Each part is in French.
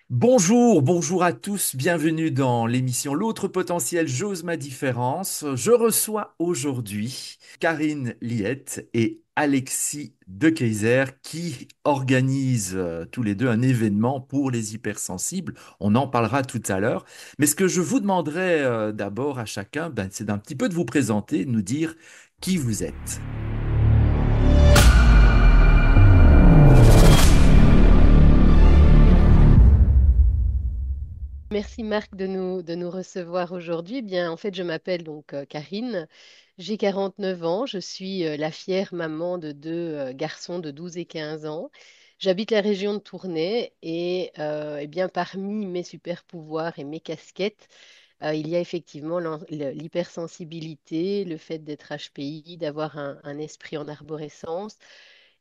Bonjour, bonjour à tous, bienvenue dans l'émission L'autre potentiel, j'ose ma différence. Je reçois aujourd'hui Karine Liette et Alexis De Keyser qui organisent tous les deux un événement pour les hypersensibles. On en parlera tout à l'heure. Mais ce que je vous demanderai d'abord à chacun, c'est d'un petit peu de vous présenter, de nous dire qui vous êtes. Merci Marc de nous recevoir aujourd'hui. Bien, en fait, je m'appelle donc Karine, j'ai 49 ans, je suis la fière maman de deux garçons de 12 et 15 ans. J'habite la région de Tournai et eh bien, parmi mes super pouvoirs et mes casquettes, il y a effectivement l'hypersensibilité, le fait d'être HPI, d'avoir un esprit en arborescence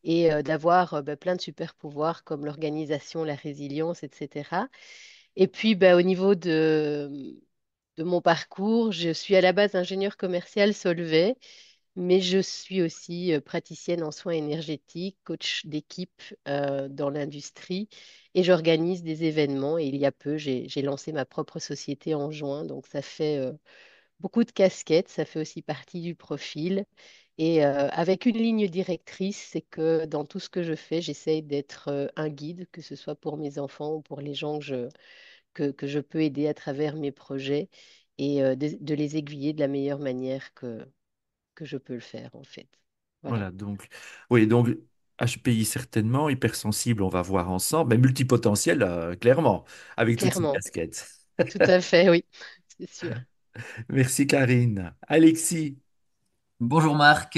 et d'avoir plein de super pouvoirs comme l'organisation, la résilience, etc. Et puis, au niveau de mon parcours, je suis à la base ingénieure commerciale Solvay, mais je suis aussi praticienne en soins énergétiques, coach d'équipe dans l'industrie et j'organise des événements. Et il y a peu, j'ai lancé ma propre société en juin, donc ça fait beaucoup de casquettes, ça fait aussi partie du profil. Et avec une ligne directrice, c'est que dans tout ce que je fais, j'essaye d'être un guide, que ce soit pour mes enfants ou pour les gens que je peux aider à travers mes projets et de les aiguiller de la meilleure manière que je peux le faire, en fait. Voilà, Voilà, donc, oui, donc HPI certainement, hypersensible, on va voir ensemble, mais multipotentiel, clairement, avec toutes ces clairement, casquettes. tout à fait, oui, c'est sûr. Merci Karine. Alexis, Bonjour Marc.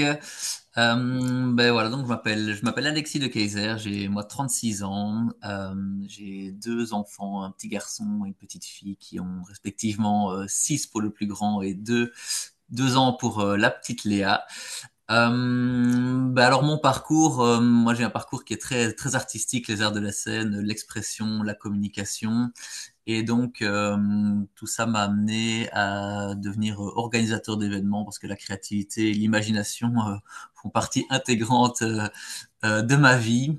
Ben voilà, donc je m'appelle Alexis de Keyser, j'ai moi 36 ans, j'ai deux enfants, un petit garçon et une petite fille qui ont respectivement 6 pour le plus grand et 2 ans pour la petite Léa. Ben alors mon parcours, moi j'ai un parcours qui est très très artistique, les arts de la scène, l'expression, la communication. Et donc, tout ça m'a amené à devenir organisateur d'événements parce que la créativité et l'imagination font partie intégrante de ma vie.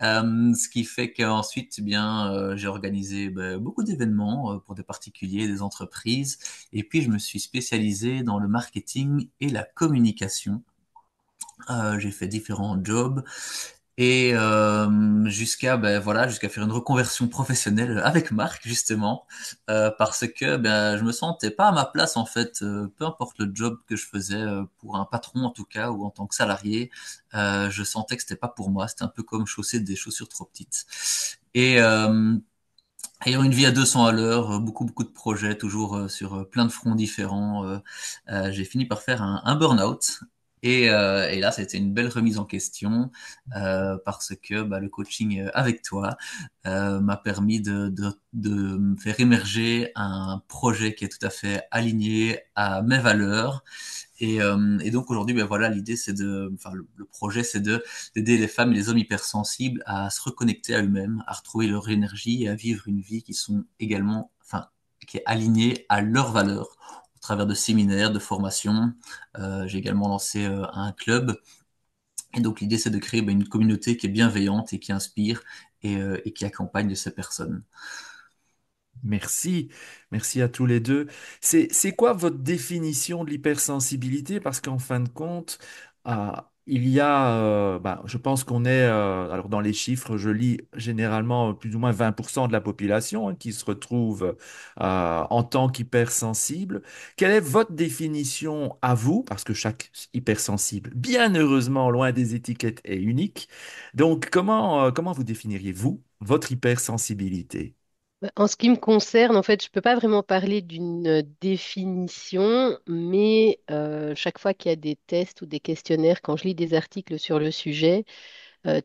Ce qui fait qu'ensuite, eh bien, j'ai organisé beaucoup d'événements pour des particuliers, des entreprises. Et puis, je me suis spécialisé dans le marketing et la communication. J'ai fait différents jobs et jusqu'à voilà, jusqu'à faire une reconversion professionnelle avec Marc justement parce que je me sentais pas à ma place en fait, peu importe le job que je faisais pour un patron en tout cas ou en tant que salarié, je sentais que c'était pas pour moi, c'était un peu comme chausser des chaussures trop petites. Et ayant une vie à 200 à l'heure, beaucoup beaucoup de projets, toujours sur plein de fronts différents, j'ai fini par faire un burn-out. Et là, c'était une belle remise en question parce que le coaching avec toi m'a permis de me faire émerger un projet qui est tout à fait aligné à mes valeurs. Et donc aujourd'hui, voilà, l'idée c'est enfin le projet c'est de d'aider les femmes et les hommes hypersensibles à se reconnecter à eux-mêmes, à retrouver leur énergie et à vivre une vie qui sont également, enfin, qui est alignée à leurs valeurs au travers de séminaires, de formations. J'ai également lancé un club. Et donc l'idée c'est de créer une communauté qui est bienveillante et qui inspire et qui accompagne ces personnes. merci. Merci à tous les deux. C'est quoi votre définition de l'hypersensibilité? Parce qu'en fin de compte, il y a, je pense qu'on est, alors dans les chiffres, je lis généralement plus ou moins 20% de la population qui se retrouve en tant qu'hypersensible. Quelle est votre définition à vous? Parce que chaque hypersensible, bien heureusement, loin des étiquettes, est unique. Donc, comment vous définiriez-vous votre hypersensibilité? En ce qui me concerne, en fait, je ne peux pas vraiment parler d'une définition, mais chaque fois qu'il y a des tests ou des questionnaires, quand je lis des articles sur le sujet,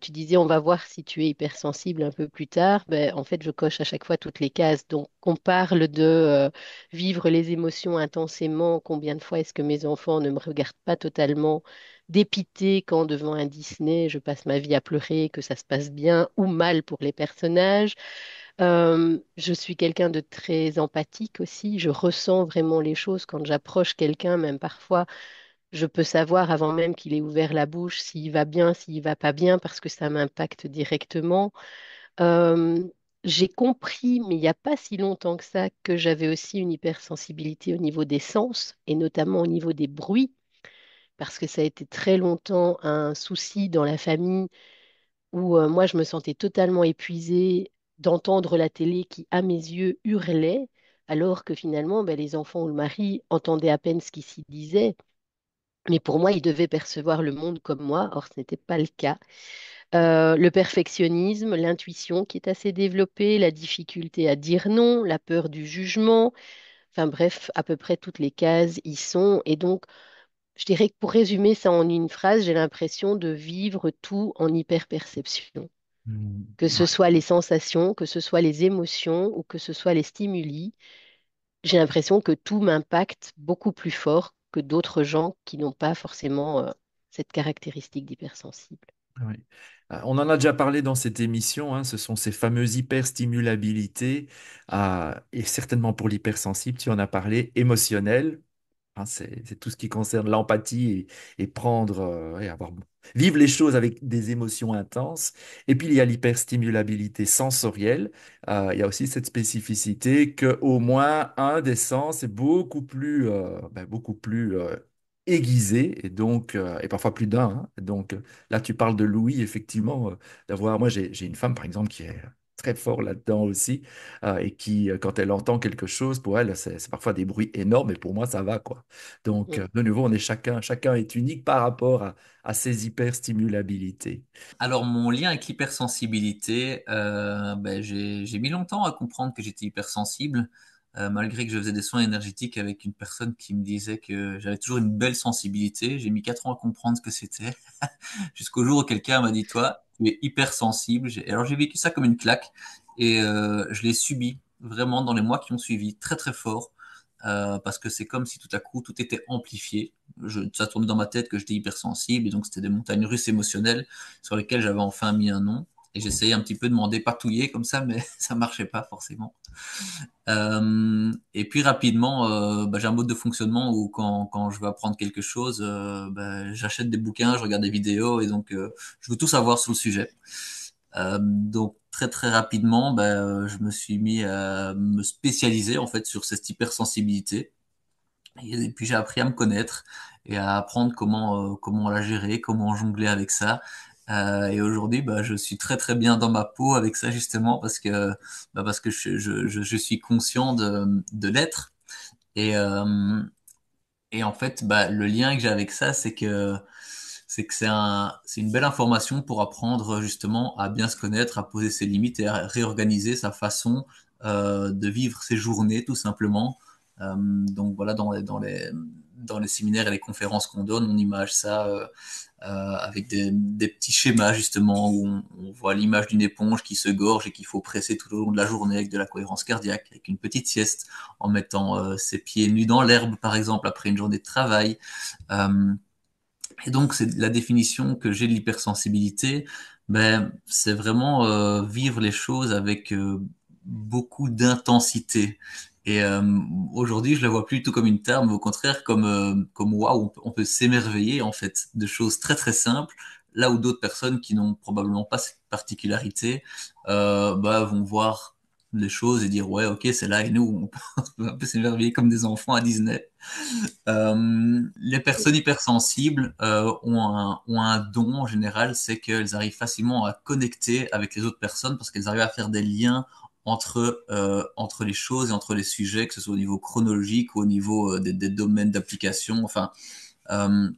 tu disais, on va voir si tu es hypersensible un peu plus tard. En fait, je coche à chaque fois toutes les cases. Donc, on parle de vivre les émotions intensément. Combien de fois est-ce que mes enfants ne me regardent pas totalement dépité quand devant un Disney, je passe ma vie à pleurer, que ça se passe bien ou mal pour les personnages. Je suis quelqu'un de très empathique aussi. Je ressens vraiment les choses quand j'approche quelqu'un, même parfois. Je peux savoir avant même qu'il ait ouvert la bouche s'il va bien, s'il va pas bien, parce que ça m'impacte directement. Euh, j'ai compris, mais il n'y a pas si longtemps que ça, que j'avais aussi une hypersensibilité au niveau des sens et notamment au niveau des bruits, parce que ça a été très longtemps un souci dans la famille où moi je me sentais totalement épuisée d'entendre la télé qui, à mes yeux, hurlait, alors que finalement ben, les enfants ou le mari entendaient à peine ce qui s'y disait. Mais pour moi, ils devaient percevoir le monde comme moi, or ce n'était pas le cas. Le perfectionnisme, l'intuition qui est assez développée, la difficulté à dire non, la peur du jugement, enfin bref, à peu près toutes les cases y sont. Et donc, je dirais que pour résumer ça en une phrase, j'ai l'impression de vivre tout en hyperperception. Hmm. Que ce soit les sensations, que ce soit les émotions ou que ce soit les stimuli, j'ai l'impression que tout m'impacte beaucoup plus fort que d'autres gens qui n'ont pas forcément cette caractéristique d'hypersensible. Oui. On en a déjà parlé dans cette émission, hein, ce sont ces fameuses hyperstimulabilités, et certainement pour l'hypersensible, tu en as parlé, émotionnel. Hein, c'est tout ce qui concerne l'empathie et prendre, et vivre les choses avec des émotions intenses. Et puis il y a l'hyperstimulabilité sensorielle. Il y a aussi cette spécificité que au moins un des sens est beaucoup plus aiguisé et donc et parfois plus d'un, hein. Donc là tu parles de l'ouïe effectivement, d'avoir. Moi j'ai une femme par exemple qui est très fort là-dedans aussi, et qui, quand elle entend quelque chose, pour elle, c'est parfois des bruits énormes, et pour moi, ça va, quoi. Donc, Mm. de nouveau, chacun est unique par rapport à ses hyperstimulabilités. Alors, mon lien avec l'hypersensibilité, ben, j'ai mis longtemps à comprendre que j'étais hypersensible, malgré que je faisais des soins énergétiques avec une personne qui me disait que j'avais toujours une belle sensibilité. J'ai mis 4 ans à comprendre ce que c'était, jusqu'au jour où quelqu'un m'a dit, toi, tu es hypersensible. Alors, j'ai vécu ça comme une claque et je l'ai subi vraiment dans les mois qui ont suivi, très très fort, parce que c'est comme si tout à coup tout était amplifié. Ça tournait dans ma tête que j'étais hypersensible et donc c'était des montagnes russes émotionnelles sur lesquelles j'avais enfin mis un nom. Et j'essayais un petit peu de m'en dépatouiller comme ça, mais ça marchait pas forcément. Et puis rapidement, bah, j'ai un mode de fonctionnement où quand je veux apprendre quelque chose, bah, j'achète des bouquins, je regarde des vidéos et donc je veux tout savoir sur le sujet. Donc très très rapidement, bah, je me suis mis à me spécialiser en fait sur cette hypersensibilité. Et puis j'ai appris à me connaître et à apprendre comment la gérer, comment jongler avec ça. Et aujourd'hui, bah, je suis très très bien dans ma peau avec ça justement parce que je suis conscient de l'être. Et, et en fait, bah, le lien que j'ai avec ça, c'est que c'est une belle information pour apprendre justement à bien se connaître, à poser ses limites et à réorganiser sa façon de vivre ses journées tout simplement. Donc voilà, dans les séminaires et les conférences qu'on donne, on image ça avec des petits schémas justement où on voit l'image d'une éponge qui se gorge et qu'il faut presser tout au long de la journée avec de la cohérence cardiaque, avec une petite sieste, en mettant ses pieds nus dans l'herbe par exemple après une journée de travail. Euh, et donc, c'est la définition que j'ai de l'hypersensibilité. Ben, c'est vraiment vivre les choses avec beaucoup d'intensité. Et aujourd'hui, je la vois plus du tout comme une tare, mais au contraire comme waouh, on peut s'émerveiller en fait de choses très très simples, là où d'autres personnes qui n'ont probablement pas cette particularité, bah, vont voir les choses et dire ouais, ok, c'est là et nous, on peut un peu s'émerveiller comme des enfants à Disney. Les personnes hypersensibles ont un don en général, c'est qu'elles arrivent facilement à connecter avec les autres personnes parce qu'elles arrivent à faire des liens entre les choses et entre les sujets, que ce soit au niveau chronologique ou au niveau des domaines d'application. Enfin, euh,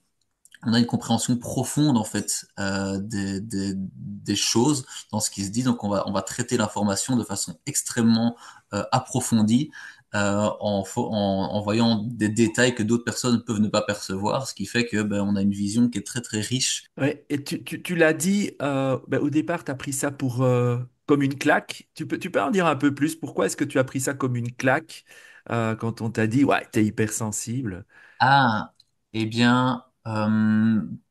on a une compréhension profonde en fait des choses dans ce qui se dit. Donc on va traiter l'information de façon extrêmement approfondie en voyant des détails que d'autres personnes peuvent ne pas percevoir, ce qui fait que ben, on a une vision qui est très très riche. Ouais, et tu l'as dit, au départ, tu as pris ça comme une claque. Tu peux en dire un peu plus? Pourquoi est-ce que tu as pris ça comme une claque, quand on t'a dit, ouais, t'es hypersensible? Ah, eh bien,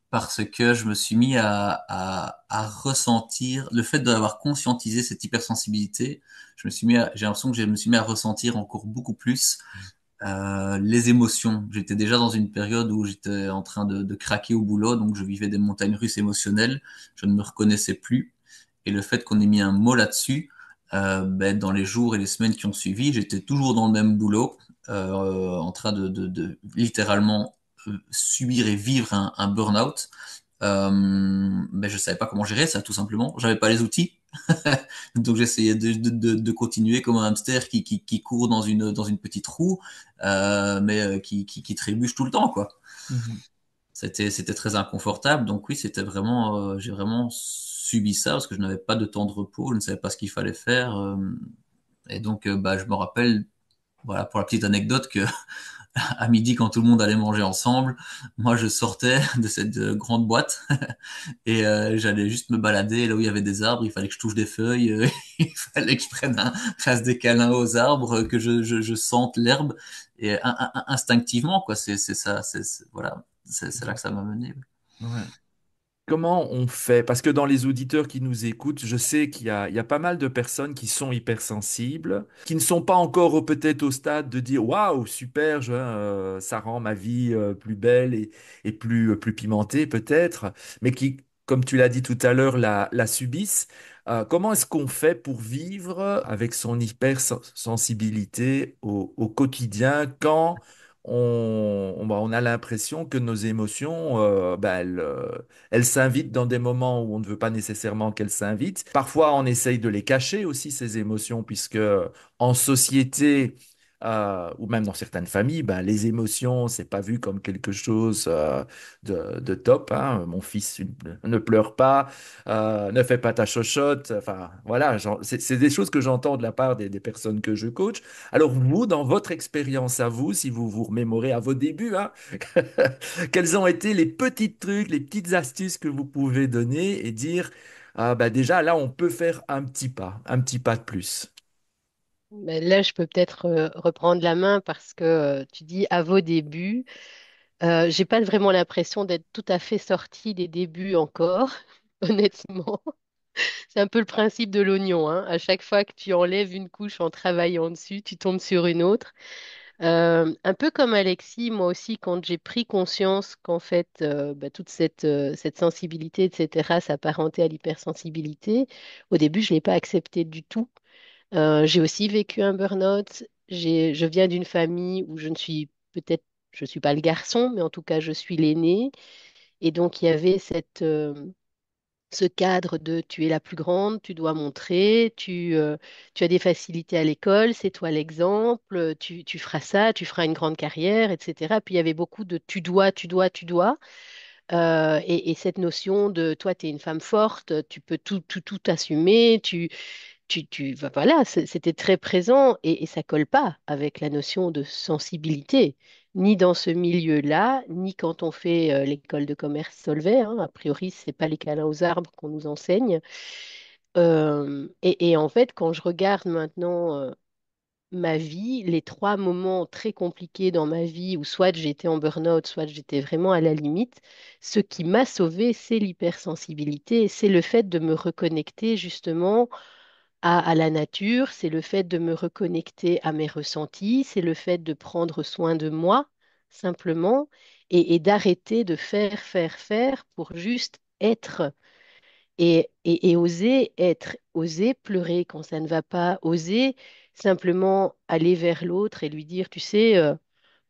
parce que je me suis mis à ressentir le fait d'avoir conscientisé cette hypersensibilité. J'ai l'impression que je me suis mis à ressentir encore beaucoup plus les émotions. J'étais déjà dans une période où j'étais en train de craquer au boulot, donc je vivais des montagnes russes émotionnelles. Je ne me reconnaissais plus. Et le fait qu'on ait mis un mot là-dessus, Ben, dans les jours et les semaines qui ont suivi, j'étais toujours dans le même boulot, en train de littéralement subir et vivre un burn-out. Ben, je savais pas comment gérer ça, tout simplement. J'avais pas les outils. Donc j'essayais de continuer comme un hamster qui court dans une petite roue, mais qui trébuche tout le temps, quoi. Mhm. C'était très inconfortable. Donc oui, c'était vraiment, j'ai vraiment subi ça parce que je n'avais pas de temps de repos, je ne savais pas ce qu'il fallait faire. Et donc, bah, je me rappelle, voilà, pour la petite anecdote, que à midi, quand tout le monde allait manger ensemble, moi, je sortais de cette grande boîte et j'allais juste me balader là où il y avait des arbres. Il fallait que je touche des feuilles, il fallait que je prenne fasse des câlins aux arbres, que je sente l'herbe et instinctivement, quoi. C'est ça, voilà, c'est là que ça m'a mené. Ouais. Comment on fait? Parce que dans les auditeurs qui nous écoutent, je sais qu'il y a pas mal de personnes qui sont hypersensibles, qui ne sont pas encore peut-être au stade de dire waouh, super, ça rend ma vie plus belle et plus pimentée peut-être, mais qui, comme tu l'as dit tout à l'heure, la subissent. Comment est-ce qu'on fait pour vivre avec son hypersensibilité au quotidien quand on a l'impression que nos émotions, elles s'invitent dans des moments où on ne veut pas nécessairement qu'elles s'invitent. Parfois, on essaye de les cacher aussi, ces émotions, puisque en société, ou même dans certaines familles, ben, les émotions, c'est pas vu comme quelque chose de top, hein. Mon fils ne pleure pas, ne fais pas ta chochotte. Enfin, voilà, c'est des choses que j'entends de la part des personnes que je coach. Alors, vous, dans votre expérience à vous, si vous vous remémorez à vos débuts, hein, quels ont été les petits trucs, les petites astuces que vous pouvez donner et dire, ah bah déjà là, on peut faire un petit pas de plus. Mais là, je peux peut-être reprendre la main parce que tu dis à vos débuts. J'ai pas vraiment l'impression d'être tout à fait sortie des débuts encore, honnêtement. C'est un peu le principe de l'oignon, hein. À chaque fois que tu enlèves une couche en travaillant dessus, tu tombes sur une autre. Un peu comme Alexis, moi aussi, quand j'ai pris conscience qu'en fait, bah, toute cette sensibilité, etc., s'apparentait à l'hypersensibilité, au début, je ne l'ai pas accepté du tout. J'ai aussi vécu un burn-out. Je viens d'une famille où je ne suis peut-être, je suis pas le garçon, mais en tout cas, je suis l'aîné. Et donc, il y avait ce cadre de tu es la plus grande, tu dois montrer, tu as des facilités à l'école, c'est toi l'exemple, tu feras ça, tu feras une grande carrière, etc. Puis il y avait beaucoup de tu dois, tu dois, tu dois. Et cette notion de toi, tu es une femme forte, tu peux tout assumer, voilà, c'était très présent et ça colle pas avec la notion de sensibilité, ni dans ce milieu-là, ni quand on fait l'école de commerce Solvay, hein. A priori, c'est pas les câlins aux arbres qu'on nous enseigne. Et en fait, quand je regarde maintenant ma vie, les trois moments très compliqués dans ma vie où soit j'étais en burn-out, soit j'étais vraiment à la limite, ce qui m'a sauvée, c'est l'hypersensibilité, c'est le fait de me reconnecter justement à la nature, c'est le fait de me reconnecter à mes ressentis, c'est le fait de prendre soin de moi, simplement, et d'arrêter de faire pour juste être et oser être, oser pleurer quand ça ne va pas, oser simplement aller vers l'autre et lui dire, tu sais,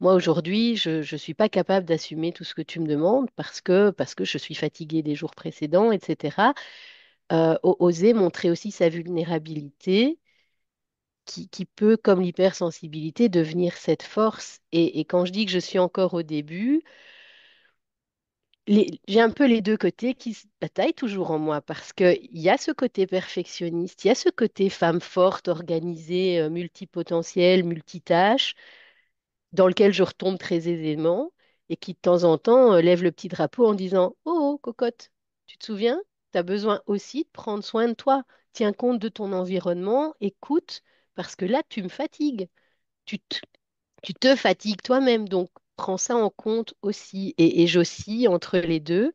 moi aujourd'hui, je ne suis pas capable d'assumer tout ce que tu me demandes parce que je suis fatiguée des jours précédents, etc. Oser montrer aussi sa vulnérabilité qui peut, comme l'hypersensibilité, devenir cette force. Et quand je dis que je suis encore au début, j'ai un peu les deux côtés qui se bataillent toujours en moi parce qu'il y a ce côté perfectionniste, il y a ce côté femme forte, organisée, multipotentielle, multitâche, dans lequel je retombe très aisément et qui de temps en temps lève le petit drapeau en disant: Oh, oh, cocotte, tu te souviens? Tu as besoin aussi de prendre soin de toi. Tiens compte de ton environnement, écoute, parce que là, tu me fatigues. Tu te, tu te fatigues toi-même, donc prends ça en compte aussi. Et j'oscille entre les deux.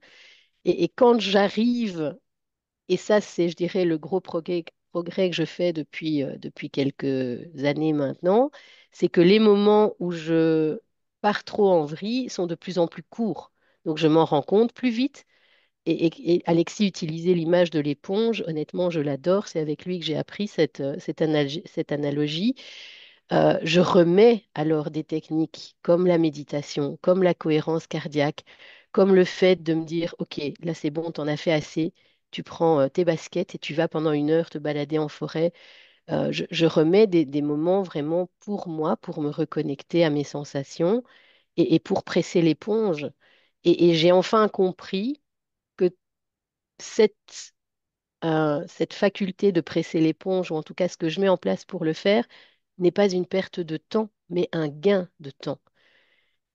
Et quand j'arrive, et ça, c'est, je dirais, le gros progrès que je fais depuis quelques années maintenant, c'est que les moments où je pars trop en vrille sont de plus en plus courts. Donc, je m'en rends compte plus vite. Et Alexis utilisait l'image de l'éponge. Honnêtement, je l'adore. C'est avec lui que j'ai appris cette analogie. Je remets alors des techniques comme la méditation, comme la cohérence cardiaque, comme le fait de me dire, OK, là c'est bon, t'en as fait assez. Tu prends tes baskets et tu vas pendant 1 heure te balader en forêt. Je remets des moments vraiment pour moi, pour me reconnecter à mes sensations et pour presser l'éponge. Et j'ai enfin compris que cette, cette faculté de presser l'éponge, ou en tout cas ce que je mets en place pour le faire, n'est pas une perte de temps, mais un gain de temps.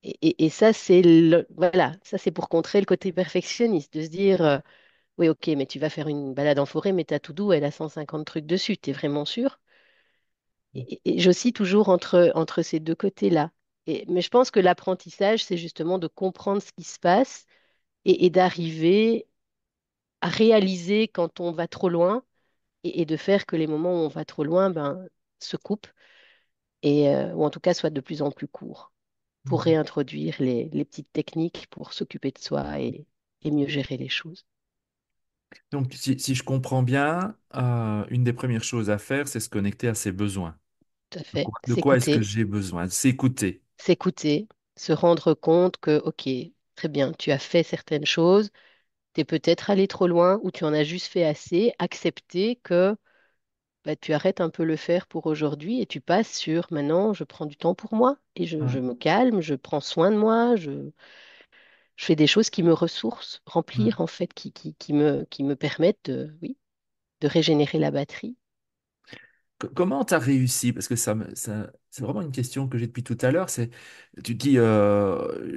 Et ça, voilà, ça c'est pour contrer le côté perfectionniste, de se dire, oui, ok, mais tu vas faire une balade en forêt, mais ta to-do, elle a 150 trucs dessus, t'es vraiment sûr? Et j'oscille toujours entre ces deux côtés-là. Mais je pense que l'apprentissage, c'est justement de comprendre ce qui se passe et d'arriver à réaliser quand on va trop loin et de faire que les moments où on va trop loin ben, se coupent ou en tout cas soient de plus en plus courts pour Mhm. réintroduire les petites techniques pour s'occuper de soi et mieux gérer les choses. Donc, si je comprends bien, une des premières choses à faire, c'est se connecter à ses besoins. Tout à De fait. quoi est-ce que S'écouter, j'ai besoin? S'écouter. s'écouter, se rendre compte que, OK, très bien, tu as fait certaines choses, tu es peut-être allé trop loin ou tu en as juste fait assez, accepter que bah, tu arrêtes un peu le faire pour aujourd'hui et tu passes sur maintenant, je prends du temps pour moi et je Ouais, me calme, je prends soin de moi, je fais des choses qui me ressourcent, ouais. remplir en fait, qui me permettent oui, de régénérer la batterie. Comment tu as réussi? Parce que c'est vraiment une question que j'ai depuis tout à l'heure. Tu dis,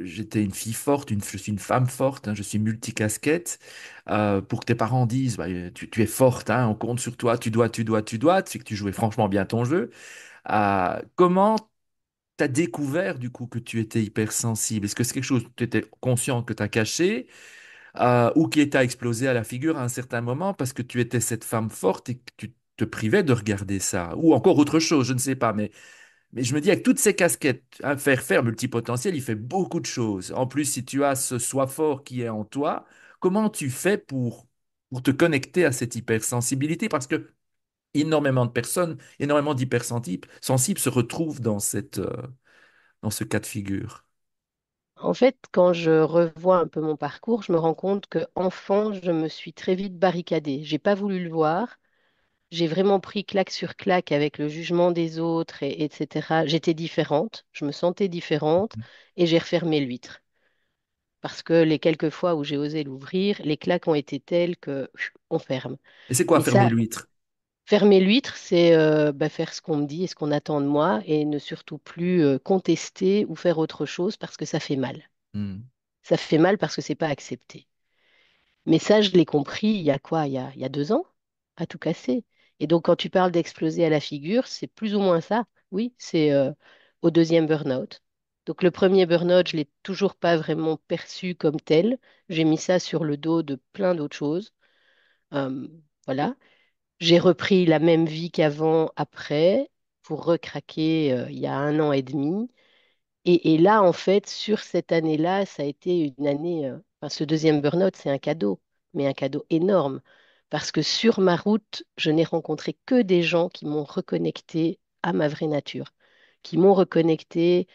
j'étais une fille forte, je suis une femme forte, hein, je suis multicasquette. Pour que tes parents disent, bah, tu es forte, hein, on compte sur toi, tu sais que tu jouais franchement bien ton jeu. Comment tu as découvert du coup que tu étais hypersensible? Est-ce que c'est quelque chose que tu étais conscient que tu as caché? Ou qui t'a explosé à la figure à un certain moment parce que tu étais cette femme forte et que tu te privais de regarder ça, ou encore autre chose, je ne sais pas, mais je me dis avec toutes ces casquettes, hein, faire multipotentiel, il fait beaucoup de choses. En plus, si tu as ce soi fort qui est en toi, comment tu fais pour te connecter à cette hypersensibilité? Parce que énormément de personnes, énormément d'hypersensibles se retrouvent dans ce cas de figure. En fait, quand je revois un peu mon parcours, je me rends compte que enfant, je me suis très vite barricadée. J'ai pas voulu le voir. J'ai vraiment pris claque sur claque avec le jugement des autres, etc. J'étais différente, je me sentais différente et j'ai refermé l'huître. Parce que les quelques fois où j'ai osé l'ouvrir, les claques ont été telles que on ferme. Et c'est quoi Et fermer ça, l'huître? fermer l'huître, c'est bah, faire ce qu'on me dit et ce qu'on attend de moi et ne surtout plus contester ou faire autre chose parce que ça fait mal. Hmm. Ça fait mal parce que c'est pas accepté. Mais ça, je l'ai compris il y a quoi? Il y a 2 ans, à tout casser. Et donc, quand tu parles d'exploser à la figure, c'est plus ou moins ça. Oui, c'est au deuxième burn-out. Donc, le premier burn-out, je l'ai toujours pas vraiment perçu comme tel. J'ai mis ça sur le dos de plein d'autres choses. Euh, voilà. J'ai repris la même vie qu'avant, après, pour recraquer il y a 1 an et demi. Et là, en fait, sur cette année-là, ça a été une année. Enfin, ce deuxième burn-out, c'est un cadeau, mais un cadeau énorme. Parce que sur ma route, je n'ai rencontré que des gens qui m'ont reconnecté à ma vraie nature, qui m'ont reconnecté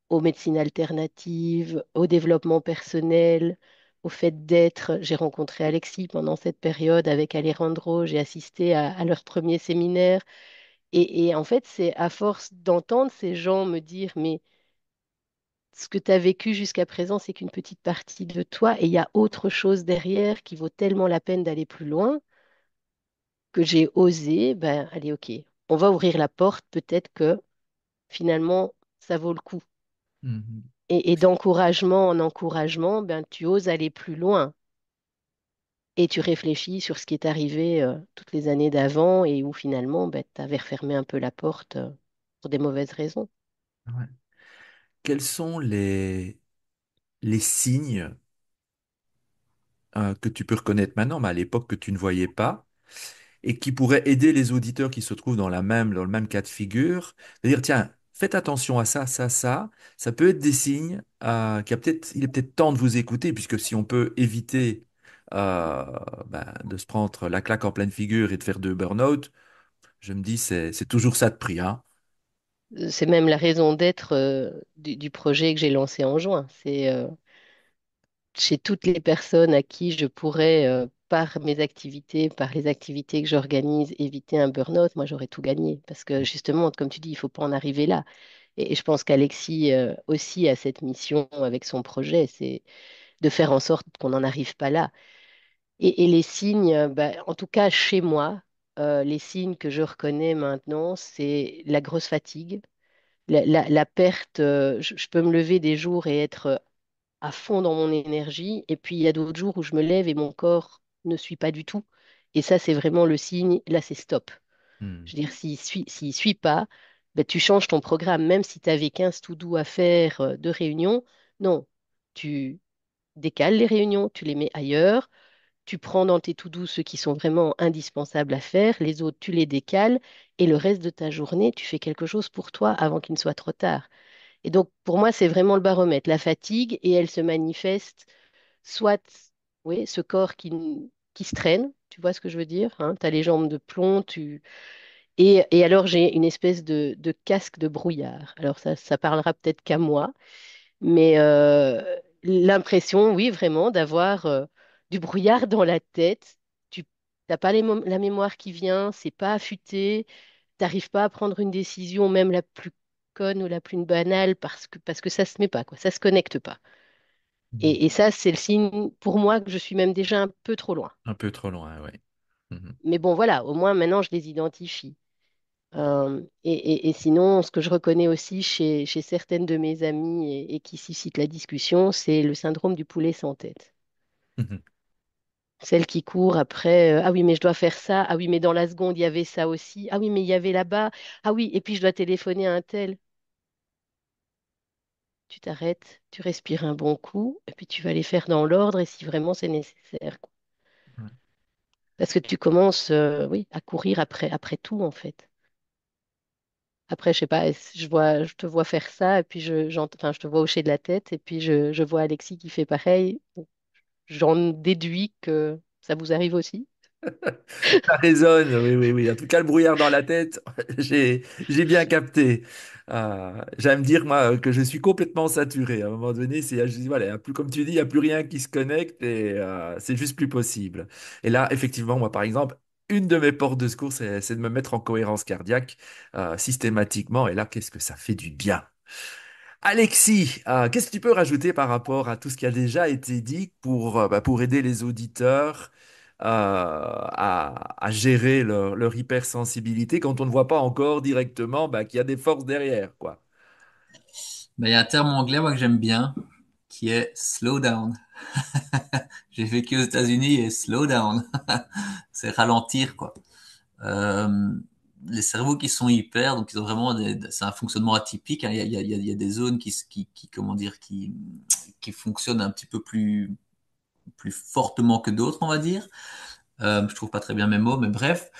aux médecines alternatives, au développement personnel, au fait d'être. J'ai rencontré Alexis pendant cette période avec Alejandro, j'ai assisté à leur premier séminaire. Et en fait, c'est à force d'entendre ces gens me dire, mais ce que tu as vécu jusqu'à présent, c'est qu'une petite partie de toi et il y a autre chose derrière qui vaut tellement la peine d'aller plus loin que j'ai osé, ben allez, ok, on va ouvrir la porte, peut-être que finalement, ça vaut le coup. Mhm. Et d'encouragement en encouragement, ben tu oses aller plus loin et tu réfléchis sur ce qui est arrivé toutes les années d'avant et où finalement, ben, tu avais refermé un peu la porte pour des mauvaises raisons. Ouais. Quels sont les signes que tu peux reconnaître maintenant, mais à l'époque que tu ne voyais pas, et qui pourraient aider les auditeurs qui se trouvent dans le même cas de figure, de dire, tiens, faites attention à ça, ça peut être des signes il est peut-être temps de vous écouter, puisque si on peut éviter euh, de se prendre la claque en pleine figure et de faire 2 burn-out, je me dis c'est toujours ça de prix, hein. C'est même la raison d'être du projet que j'ai lancé en juin. C'est chez toutes les personnes à qui je pourrais, par mes activités, par les activités que j'organise, éviter un burn-out, moi j'aurais tout gagné. Parce que justement, comme tu dis, il ne faut pas en arriver là. Et je pense qu'Alexis aussi a cette mission avec son projet, c'est de faire en sorte qu'on n'en arrive pas là. Et les signes, en tout cas chez moi, les signes que je reconnais maintenant, c'est la grosse fatigue, la perte. Je peux me lever des jours et être à fond dans mon énergie, et puis il y a d'autres jours où je me lève et mon corps ne suit pas du tout. Et ça, c'est vraiment le signe, là, c'est stop. Hmm. Je veux dire, s'il suit pas, ben, tu changes ton programme, même si tu avais 15 to do à faire de réunions. Non, tu décales les réunions, tu les mets ailleurs, tu prends dans tes to-do ceux qui sont vraiment indispensables à faire, les autres, tu les décales, et le reste de ta journée, tu fais quelque chose pour toi avant qu'il ne soit trop tard. Et donc, pour moi, c'est vraiment le baromètre, la fatigue, et elle se manifeste soit, oui, ce corps qui se traîne, tu vois ce que je veux dire, hein, tu as les jambes de plomb, et alors j'ai une espèce de casque de brouillard. Alors ça parlera peut-être qu'à moi, mais l'impression, oui, vraiment, d'avoir du brouillard dans la tête. Tu n'as pas la mémoire qui vient, c'est pas affûté, t'arrives pas à prendre une décision, même la plus conne ou la plus banale, parce que ça se met pas, quoi, ça se connecte pas. Hmm. Et ça, c'est le signe pour moi que je suis même déjà un peu trop loin. Un peu trop loin, oui. Mhm. Mais bon, voilà, au moins maintenant, je les identifie. Et sinon, ce que je reconnais aussi chez certaines de mes amies et qui suscite la discussion, c'est le syndrome du poulet sans tête. Mhm. Celle qui court après, ah oui, mais je dois faire ça, ah oui, mais dans la seconde, il y avait ça aussi, ah oui, mais il y avait là-bas, ah oui, et puis je dois téléphoner à un tel. Tu t'arrêtes, tu respires un bon coup, et puis tu vas les faire dans l'ordre et si vraiment c'est nécessaire, quoi. Ouais. Parce que tu commences, oui, à courir après tout, en fait. Après, je sais pas, je te vois faire ça, et puis enfin, je te vois hocher de la tête, et puis je vois Alexis qui fait pareil. J'en déduis que ça vous arrive aussi. Ça résonne, oui, oui, oui. En tout cas, le brouillard dans la tête, j'ai bien capté. J'aime dire, moi, que je suis complètement saturé. À un moment donné, je dis, voilà, il y a plus, comme tu dis, il n'y a plus rien qui se connecte et c'est juste plus possible. Et là, effectivement, moi, par exemple, une de mes portes de secours, c'est de me mettre en cohérence cardiaque systématiquement. Et là, qu'est-ce que ça fait du bien. Alexis, qu'est-ce que tu peux rajouter par rapport à tout ce qui a déjà été dit pour aider les auditeurs à gérer leur hypersensibilité quand on ne voit pas encore directement qu'il y a des forces derrière, quoi. Ben, il y a un terme anglais, moi, que j'aime bien, qui est slow down. J'ai vécu aux États-Unis et slow down, c'est ralentir, quoi. Euh, les cerveaux qui sont hyper, donc ils ont vraiment c'est un fonctionnement atypique, hein. Il y a des zones comment dire, qui fonctionnent un petit peu plus fortement que d'autres, on va dire. Je trouve pas très bien mes mots, mais bref.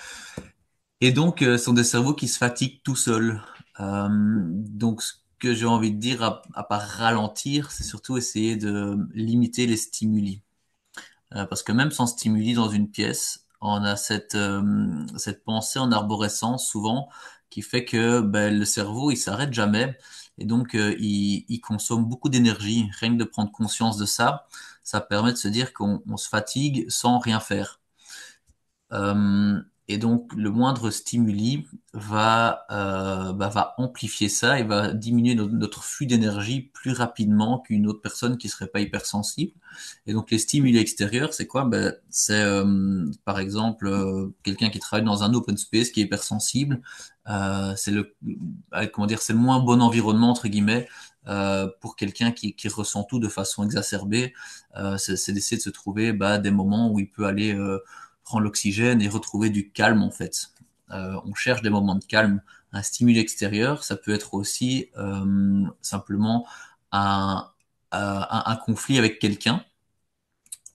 Et donc, ce sont des cerveaux qui se fatiguent tout seuls. Donc, ce que j'ai envie de dire, à part ralentir, c'est surtout essayer de limiter les stimuli. Parce que même sans stimuli dans une pièce, on a cette pensée en arborescence souvent qui fait que ben, le cerveau, il s'arrête jamais. Et donc, il consomme beaucoup d'énergie. Rien que de prendre conscience de ça, ça permet de se dire qu'on se fatigue sans rien faire. Euh, et donc, le moindre stimuli va amplifier ça et va diminuer notre flux d'énergie plus rapidement qu'une autre personne qui serait pas hypersensible. Et donc, les stimuli extérieurs, c'est quoi? Ben, c'est par exemple quelqu'un qui travaille dans un open space qui est hypersensible. C'est comment dire, c'est le moins bon environnement entre guillemets. Pour quelqu'un qui ressent tout de façon exacerbée, c'est d'essayer de se trouver des moments où il peut aller prendre l'oxygène et retrouver du calme en fait. On cherche des moments de calme. Un stimuli extérieur, ça peut être aussi simplement un, un conflit avec quelqu'un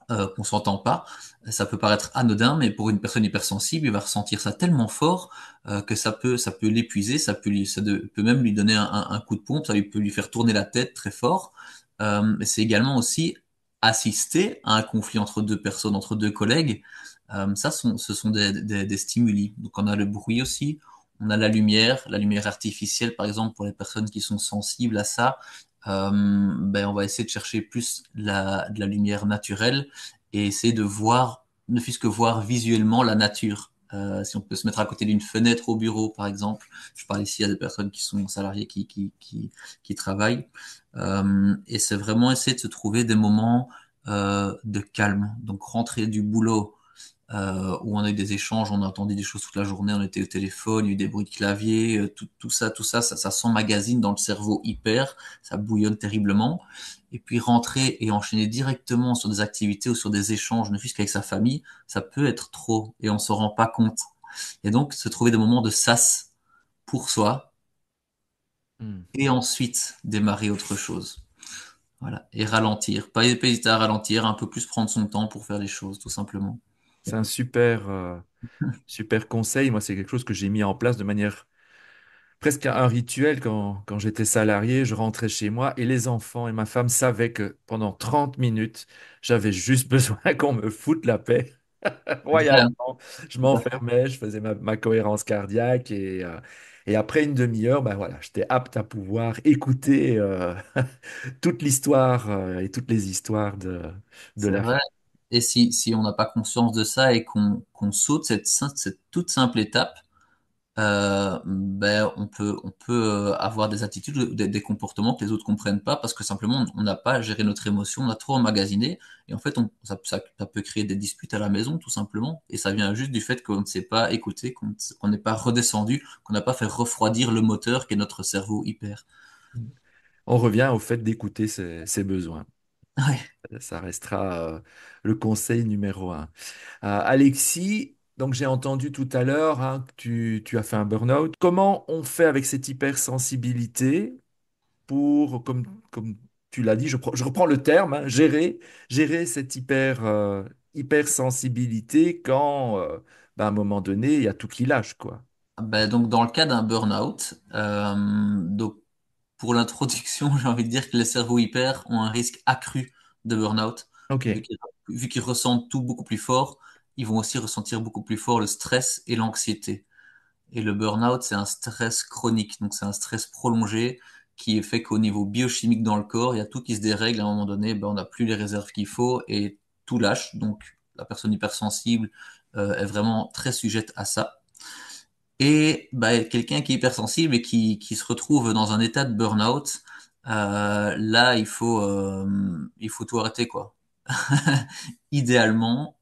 qu'on s'entend pas. Ça peut paraître anodin, mais pour une personne hypersensible, il va ressentir ça tellement fort que ça peut l'épuiser, peut même lui donner un coup de pompe, peut lui faire tourner la tête très fort. Mais c'est également aussi assister à un conflit entre deux personnes, entre deux collègues, ce sont des stimuli. Donc on a le bruit aussi, on a la lumière artificielle par exemple pour les personnes qui sont sensibles à ça. Ben on va essayer de chercher plus de la lumière naturelle et essayer de voir, ne fût-ce que voir visuellement la nature. Si on peut se mettre à côté d'une fenêtre au bureau, par exemple. Je parle ici à des personnes qui sont salariées, qui travaillent. Et c'est vraiment essayer de se trouver des moments de calme. Donc rentrer du boulot où on a eu des échanges, on a entendu des choses toute la journée, on était au téléphone, il y a eu des bruits de clavier, tout ça s'emmagasine dans le cerveau hyper, ça bouillonne terriblement. Et puis rentrer et enchaîner directement sur des activités ou sur des échanges, ne fût-ce qu'avec sa famille, ça peut être trop et on s'en rend pas compte. Et donc se trouver des moments de sas pour soi Hmm. et ensuite démarrer autre chose. Voilà. Et ralentir. Pas hésiter à ralentir, un peu plus prendre son temps pour faire les choses, tout simplement. C'est un super conseil. Moi, c'est quelque chose que j'ai mis en place de manière presque un rituel quand j'étais salarié. Je rentrais chez moi et les enfants et ma femme savaient que pendant 30 minutes, j'avais juste besoin qu'on me foute la paix. C'est vrai, hein. Royalement, je m'enfermais, je faisais ma cohérence cardiaque et après une demi-heure, ben voilà, j'étais apte à pouvoir écouter toute l'histoire et toutes les histoires de C'est la vrai. famille. Et si on n'a pas conscience de ça et qu'on saute cette toute simple étape, ben on peut avoir des attitudes, des comportements que les autres comprennent pas parce que simplement on n'a pas géré notre émotion, on a trop emmagasiné et en fait ça peut créer des disputes à la maison tout simplement et ça vient juste du fait qu'on ne s'est pas écouté, qu'on n'est pas redescendu, qu'on n'a pas fait refroidir le moteur qui est notre cerveau hyper. On revient au fait d'écouter ses besoins. Ouais. Ça restera le conseil numéro un. Alexis, donc j'ai entendu tout à l'heure hein, que tu as fait un burn-out. Comment on fait avec cette hypersensibilité pour, comme tu l'as dit, je reprends le terme, hein, gérer cette hypersensibilité quand, à un moment donné, il y a tout qui lâche, quoi. Ben, donc dans le cas d'un burn-out, donc pour l'introduction, j'ai envie de dire que les cerveaux hyper ont un risque accru de burn-out. Vu Ok. qu'ils, vu qu'ils ressentent tout beaucoup plus fort, ils vont aussi ressentir beaucoup plus fort le stress et l'anxiété. Et le burn-out, c'est un stress chronique, donc c'est un stress prolongé qui fait qu'au niveau biochimique dans le corps, il y a tout qui se dérègle. À un moment donné, ben, on n'a plus les réserves qu'il faut et tout lâche. Donc la personne hypersensible est vraiment très sujette à ça. Et bah, quelqu'un qui est hypersensible et qui se retrouve dans un état de burn-out, là, il faut tout arrêter, quoi. Idéalement,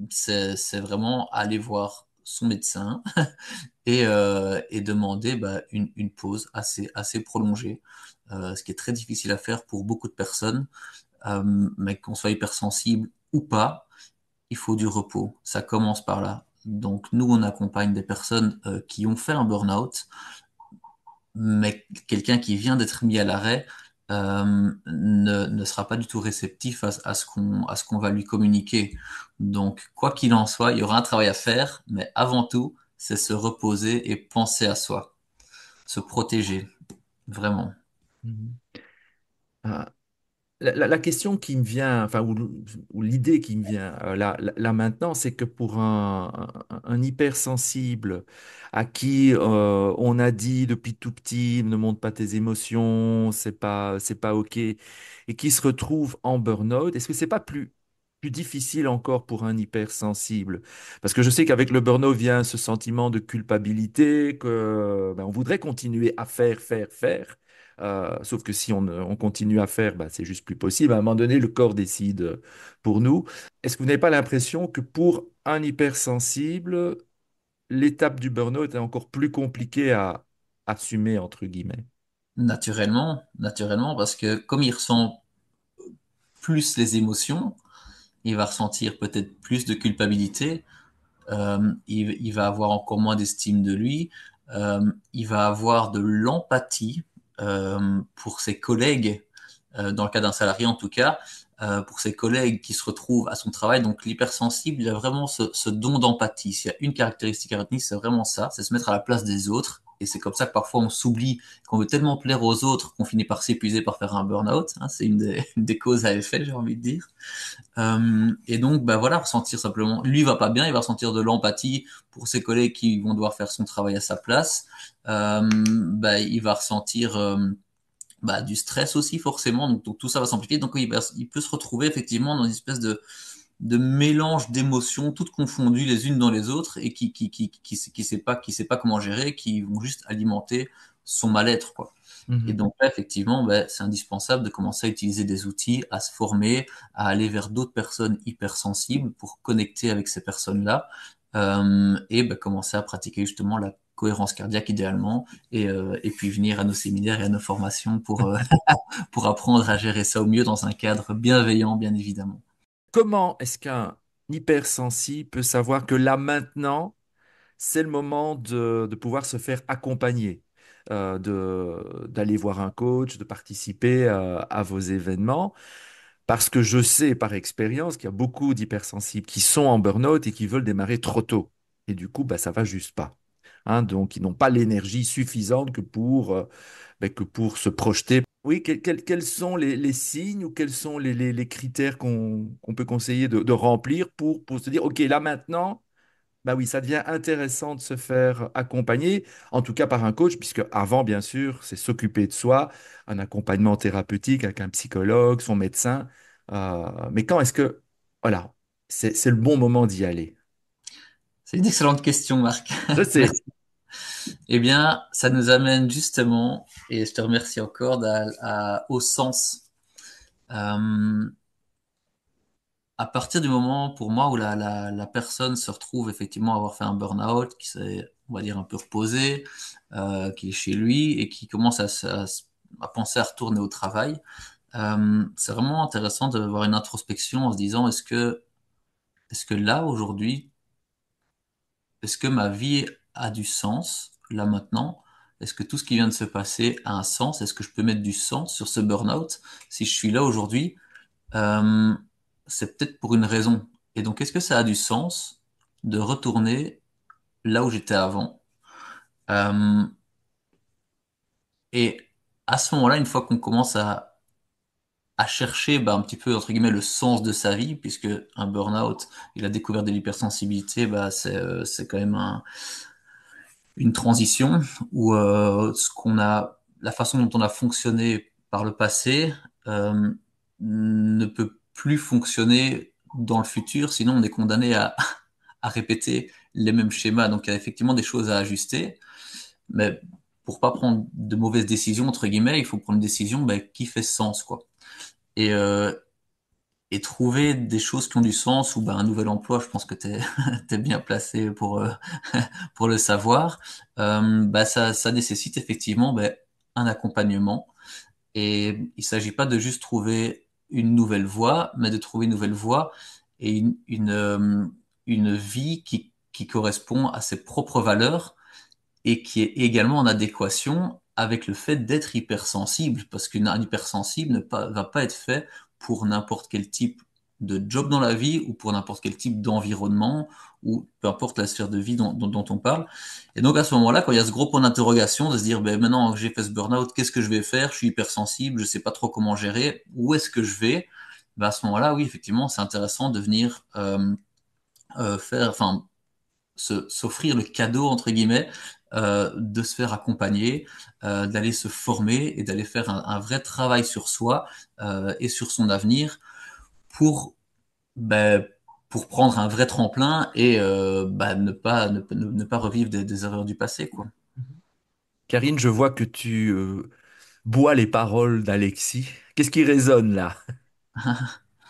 c'est vraiment aller voir son médecin et demander bah, une pause assez prolongée, ce qui est très difficile à faire pour beaucoup de personnes, mais qu'on soit hypersensible ou pas, il faut du repos. Ça commence par là. Donc nous, on accompagne des personnes qui ont fait un burn-out, mais quelqu'un qui vient d'être mis à l'arrêt ne sera pas du tout réceptif à ce qu'on va lui communiquer. Donc quoi qu'il en soit, il y aura un travail à faire, mais avant tout, c'est se reposer et penser à soi, se protéger, vraiment. Mhm. Ah, la question qui me vient, enfin, ou l'idée qui me vient là maintenant, c'est que pour un hypersensible à qui on a dit depuis tout petit, ne montre pas tes émotions, c'est pas OK, et qui se retrouve en burn-out, est-ce que c'est pas plus difficile encore pour un hypersensible? Parce que je sais qu'avec le burn-out vient ce sentiment de culpabilité, que ben, on voudrait continuer à faire. Sauf que si on continue à faire, bah, c'est juste plus possible. À un moment donné, le corps décide pour nous. Est-ce que vous n'avez pas l'impression que pour un hypersensible, l'étape du burn-out est encore plus compliquée à assumer, entre guillemets? Naturellement, parce que comme il ressent plus les émotions, il va ressentir peut-être plus de culpabilité, il va avoir encore moins d'estime de lui, il va avoir de l'empathie pour ses collègues, dans le cas d'un salarié en tout cas, pour ses collègues qui se retrouvent à son travail. Donc l'hypersensible, il a vraiment ce don d'empathie. S'il y a une caractéristique à retenir, c'est vraiment ça, c'est se mettre à la place des autres Et c'est comme ça que parfois on s'oublie, qu'on veut tellement plaire aux autres qu'on finit par s'épuiser, par faire un burn-out. Hein, c'est une des, une des causes à effet, j'ai envie de dire. Et donc, bah voilà, ressentir simplement, lui va pas bien, il va ressentir de l'empathie pour ses collègues qui vont devoir faire son travail à sa place. Bah, il va ressentir bah, du stress aussi forcément, donc tout ça va s'amplifier. Donc oui, il peut se retrouver effectivement dans une espèce de mélange d'émotions toutes confondues les unes dans les autres et qui sait pas comment gérer, qui vont juste alimenter son mal-être, quoi. Et Mhm. donc là, effectivement, ben, c'est indispensable de commencer à utiliser des outils, à se former, à aller vers d'autres personnes hypersensibles pour connecter avec ces personnes-là, et ben, commencer à pratiquer justement la cohérence cardiaque idéalement, et puis venir à nos séminaires et à nos formations pour apprendre à gérer ça au mieux dans un cadre bienveillant, bien évidemment. Comment est-ce qu'un hypersensible peut savoir que là maintenant, c'est le moment de pouvoir se faire accompagner, d'aller voir un coach, de participer à vos événements? Parce que je sais par expérience qu'il y a beaucoup d'hypersensibles qui sont en burn-out et qui veulent démarrer trop tôt. Et du coup, bah, ça va juste pas. Hein, donc, ils n'ont pas l'énergie suffisante que pour se projeter. Oui, quels sont les signes ou quels sont les critères qu'on peut conseiller de remplir pour se dire, OK, là maintenant, bah oui, ça devient intéressant de se faire accompagner, en tout cas par un coach, puisque avant, bien sûr, c'est s'occuper de soi, un accompagnement thérapeutique avec un psychologue, son médecin. Mais quand est-ce que, voilà, c'est le bon moment d'y aller? C'est une excellente question, Marc. Je sais. Merci. Eh bien, ça nous amène justement, et je te remercie encore, au sens. Euh, à partir du moment, pour moi, où la personne se retrouve effectivement à avoir fait un burn-out, qui s'est, on va dire, un peu reposé, qui est chez lui et qui commence à penser à retourner au travail, c'est vraiment intéressant d'avoir une introspection en se disant, est-ce que là, aujourd'hui, est-ce que ma vie a du sens, là maintenant? Est-ce que tout ce qui vient de se passer a un sens? Est-ce que je peux mettre du sens sur ce burn-out? Si je suis là aujourd'hui, euh, c'est peut-être pour une raison. Et donc, est-ce que ça a du sens de retourner là où j'étais avant? Euh, et à ce moment-là, une fois qu'on commence à chercher bah, un petit peu, entre guillemets, le sens de sa vie, puisque un burn-out, il a découvert de l'hypersensibilité, bah, c'est quand même une transition où la façon dont on a fonctionné par le passé ne peut plus fonctionner dans le futur, sinon on est condamné à répéter les mêmes schémas. Donc il y a effectivement des choses à ajuster, mais pour pas prendre de mauvaises décisions entre guillemets, il faut prendre une décision qui fait sens quoi. Et et trouver des choses qui ont du sens ou un nouvel emploi, je pense que tu es, t'es bien placé pour le savoir. Ça nécessite effectivement un accompagnement. Et il s'agit pas de juste trouver une nouvelle voie, mais de trouver une nouvelle voie et une vie qui correspond à ses propres valeurs et qui est également en adéquation avec le fait d'être hypersensible, parce qu'une hypersensible va pas être fait pour n'importe quel type de job dans la vie ou pour n'importe quel type d'environnement ou peu importe la sphère de vie dont on parle. Et donc à ce moment-là, quand il y a ce gros point d'interrogation de se dire, maintenant que j'ai fait ce burn-out, qu'est-ce que je vais faire? Je suis hypersensible, je sais pas trop comment gérer, où est-ce que je vais? À ce moment-là, oui, effectivement, c'est intéressant de venir s'offrir le cadeau entre guillemets de se faire accompagner, d'aller se former et d'aller faire un vrai travail sur soi et sur son avenir pour ben, pour prendre un vrai tremplin et ne pas revivre des erreurs du passé quoi. Karine, je vois que tu bois les paroles d'Alexis. Qu'est-ce qui résonne là?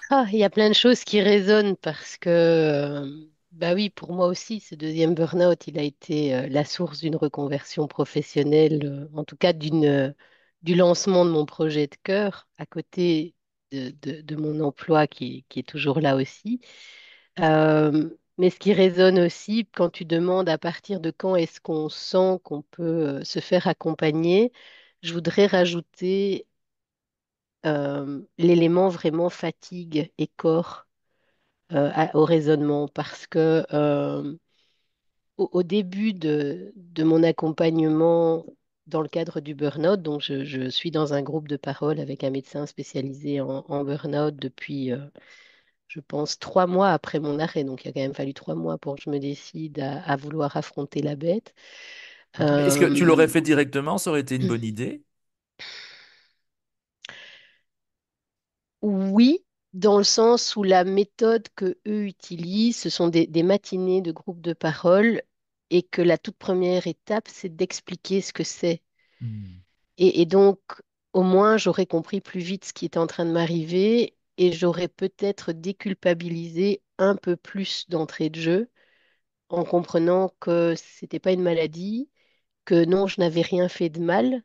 Ah, il y a plein de choses qui résonnent parce que, bah oui, pour moi aussi, ce deuxième burn-out, il a été la source d'une reconversion professionnelle, en tout cas du lancement de mon projet de cœur, à côté de mon emploi qui est toujours là aussi. Mais ce qui résonne aussi, quand tu demandes à partir de quand est-ce qu'on sent qu'on peut se faire accompagner, je voudrais rajouter l'élément vraiment fatigue et corps au raisonnement parce que au début de mon accompagnement dans le cadre du burn-out, donc je suis dans un groupe de parole avec un médecin spécialisé en burn-out depuis, je pense, 3 mois après mon arrêt. Donc il a quand même fallu 3 mois pour que je me décide à vouloir affronter la bête. Ok. Mais est-ce que tu l'aurais Euh, fait directement? Ça aurait été une bonne idée? Oui, dans le sens où la méthode que eux utilisent, ce sont des matinées de groupe de parole et que la toute première étape, c'est d'expliquer ce que c'est. Hmm. Et donc, au moins, j'aurais compris plus vite ce qui était en train de m'arriver et j'aurais peut-être déculpabilisé un peu plus d'entrée de jeu en comprenant que c'était pas une maladie, que non, je n'avais rien fait de mal,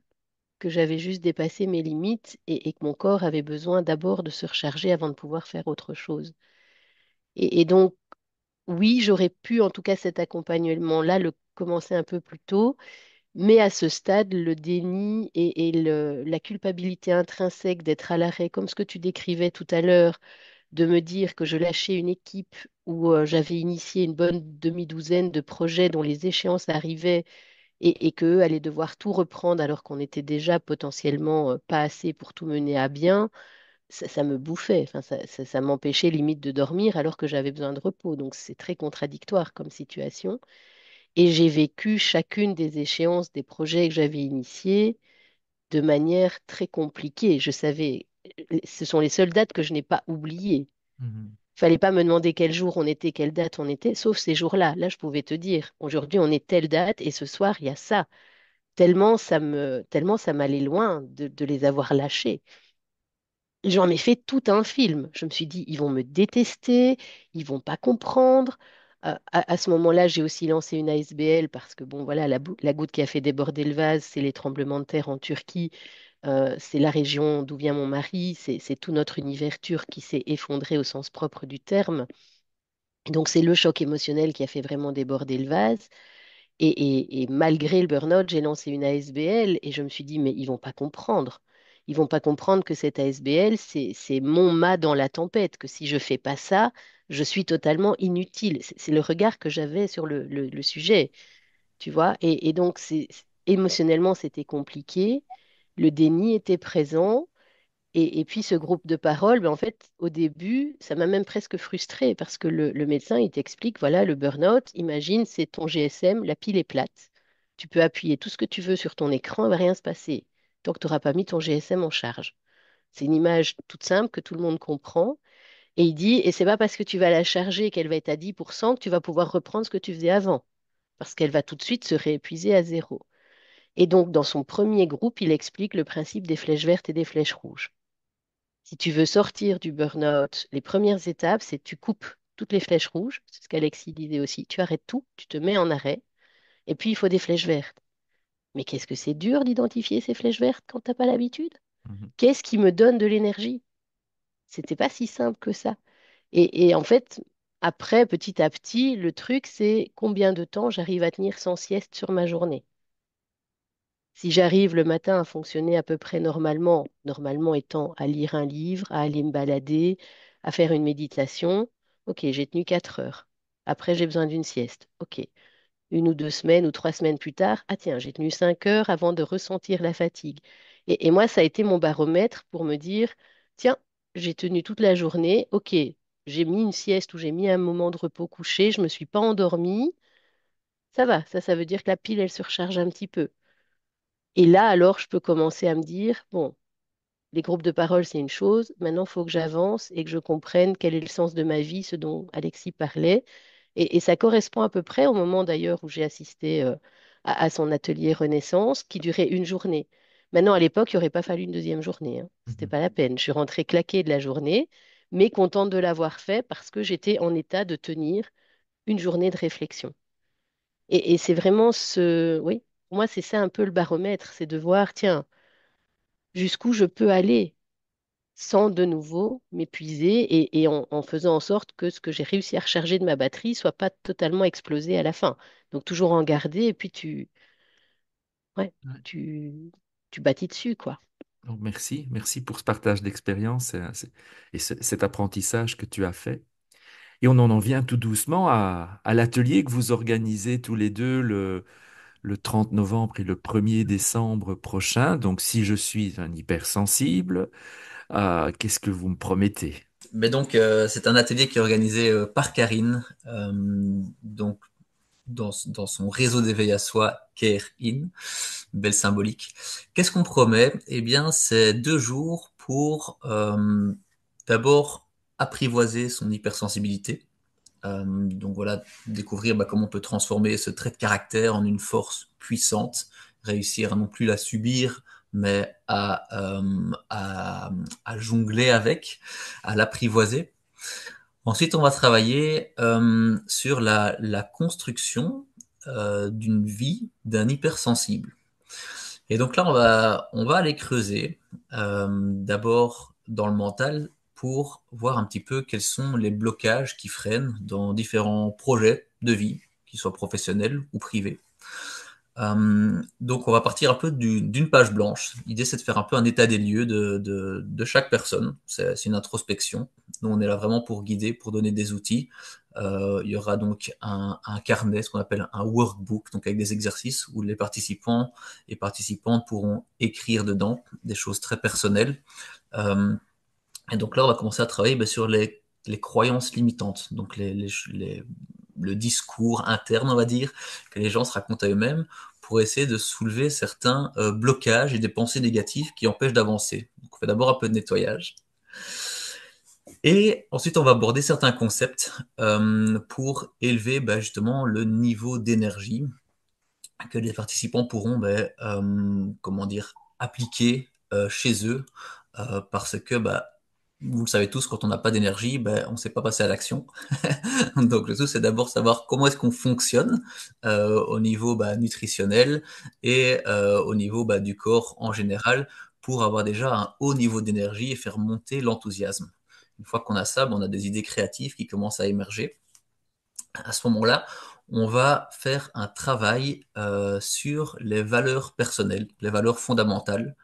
que j'avais juste dépassé mes limites et que mon corps avait besoin d'abord de se recharger avant de pouvoir faire autre chose. Et donc, oui, j'aurais pu, en tout cas, cet accompagnement-là, le commencer un peu plus tôt, mais à ce stade, le déni et la culpabilité intrinsèque d'être à l'arrêt, comme ce que tu décrivais tout à l'heure, de me dire que je lâchais une équipe où j'avais initié une bonne demi-douzaine de projets dont les échéances arrivaient et qu'eux allaient devoir tout reprendre alors qu'on était déjà potentiellement pas assez pour tout mener à bien, ça me bouffait. Enfin, ça m'empêchait limite de dormir alors que j'avais besoin de repos. Donc c'est très contradictoire comme situation. Et j'ai vécu chacune des échéances des projets que j'avais initiés de manière très compliquée. Je savais, ce sont les seules dates que je n'ai pas oubliées. Mhm. Il fallait pas me demander quel jour on était, quelle date on était, sauf ces jours-là. Là, je pouvais te dire, aujourd'hui, on est telle date et ce soir, il y a ça. Tellement ça m'allait loin de les avoir lâchés. J'en ai fait tout un film. Je me suis dit, ils vont me détester, ils vont pas comprendre. À ce moment-là, j'ai aussi lancé une ASBL parce que, bon, voilà, la goutte qui a fait déborder le vase, c'est les tremblements de terre en Turquie. C'est la région d'où vient mon mari. C'est tout notre univers turc qui s'est effondré au sens propre du terme. Et donc, c'est le choc émotionnel qui a fait vraiment déborder le vase. Et malgré le burn-out, j'ai lancé une ASBL et je me suis dit, mais ils vont pas comprendre. Ils vont pas comprendre que cette ASBL, c'est mon mât dans la tempête, que si je fais pas ça, je suis totalement inutile. C'est le regard que j'avais sur le sujet, tu vois. Et donc, émotionnellement, c'était compliqué. Le déni était présent. Et puis ce groupe de parole, ben, en fait, au début, ça m'a même presque frustrée parce que le médecin, il t'explique, voilà, le burn-out, imagine, c'est ton GSM, la pile est plate. Tu peux appuyer tout ce que tu veux sur ton écran, il va rien se passer tant que tu n'auras pas mis ton GSM en charge. C'est une image toute simple que tout le monde comprend. Et il dit, et c'est pas parce que tu vas la charger qu'elle va être à 10% que tu vas pouvoir reprendre ce que tu faisais avant, parce qu'elle va tout de suite se réépuiser à zéro. Et donc, dans son premier groupe, il explique le principe des flèches vertes et des flèches rouges. Si tu veux sortir du burn-out, les premières étapes, c'est tu coupes toutes les flèches rouges, c'est ce qu'Alexis disait aussi. Tu arrêtes tout, tu te mets en arrêt, et puis il faut des flèches vertes. Mais qu'est-ce que c'est dur d'identifier ces flèches vertes quand t'as pas l'habitude? Mhm. Qu'est-ce qui me donne de l'énergie? C'était pas si simple que ça. Et en fait, après, petit à petit, le truc, c'est combien de temps j'arrive à tenir sans sieste sur ma journée. Si j'arrive le matin à fonctionner à peu près normalement, normalement étant à lire un livre, à aller me balader, à faire une méditation, ok, j'ai tenu 4 heures. Après, j'ai besoin d'une sieste. Ok. 1 ou 2 semaines ou 3 semaines plus tard, ah tiens, j'ai tenu 5 heures avant de ressentir la fatigue. Et moi, ça a été mon baromètre pour me dire, tiens, j'ai tenu toute la journée, ok, j'ai mis une sieste ou j'ai mis un moment de repos couché, je ne me suis pas endormie, ça va, ça veut dire que la pile, elle se recharge un petit peu. Et là, alors, je peux commencer à me dire, bon, les groupes de parole, c'est une chose. Maintenant, il faut que j'avance et que je comprenne quel est le sens de ma vie, ce dont Alexis parlait. Et ça correspond à peu près au moment d'ailleurs où j'ai assisté à son atelier Renaissance, qui durait une journée. Maintenant, à l'époque, il n'aurait pas fallu une deuxième journée, hein. C'était Mhm. pas la peine. Je suis rentrée claquée de la journée, mais contente de l'avoir fait parce que j'étais en état de tenir une journée de réflexion. Et c'est vraiment oui, pour moi, c'est ça un peu le baromètre, c'est de voir, tiens, jusqu'où je peux aller sans de nouveau m'épuiser et en faisant en sorte que ce que j'ai réussi à recharger de ma batterie soit pas totalement explosé à la fin. Donc toujours en garder et puis ouais, Ouais. tu, tu bâtis dessus, quoi. Donc, merci pour ce partage d'expérience et cet apprentissage que tu as fait. Et on en vient tout doucement à l'atelier que vous organisez tous les deux le 30 novembre et le 1er décembre prochain. Donc, si je suis un hypersensible, qu'est-ce que vous me promettez? Mais donc, c'est un atelier qui est organisé par Karine, donc dans son réseau d'éveil à soi, Care In, belle symbolique. Qu'est-ce qu'on promet? Eh bien, c'est 2 jours pour d'abord apprivoiser son hypersensibilité. Donc voilà, découvrir comment on peut transformer ce trait de caractère en une force puissante, réussir à non plus la subir, mais à jongler avec, à l'apprivoiser. Ensuite, on va travailler sur la construction d'une vie d'un hypersensible. Et donc là, on va aller creuser d'abord dans le mental pour voir un petit peu quels sont les blocages qui freinent dans différents projets de vie, qu'ils soient professionnels ou privés. Donc on va partir un peu d'une page blanche. L'idée c'est de faire un peu un état des lieux de chaque personne. C'est une introspection. Nous on est là vraiment pour guider, pour donner des outils. Il y aura donc un carnet, ce qu'on appelle un workbook, donc avec des exercices où les participants et participantes pourront écrire dedans des choses très personnelles. Euh, et donc là on va commencer à travailler sur les croyances limitantes, donc le discours interne, on va dire, que les gens se racontent à eux-mêmes pour essayer de soulever certains blocages et des pensées négatives qui empêchent d'avancer. Donc on fait d'abord un peu de nettoyage. Et ensuite, on va aborder certains concepts pour élever justement le niveau d'énergie que les participants pourront, comment dire, appliquer chez eux, parce que vous le savez tous, quand on n'a pas d'énergie, on ne sait pas passer à l'action. Donc le tout, c'est d'abord savoir comment est-ce qu'on fonctionne au niveau nutritionnel et au niveau du corps en général pour avoir déjà un haut niveau d'énergie et faire monter l'enthousiasme. Une fois qu'on a ça, on a des idées créatives qui commencent à émerger. À ce moment-là, on va faire un travail sur les valeurs personnelles, les valeurs fondamentales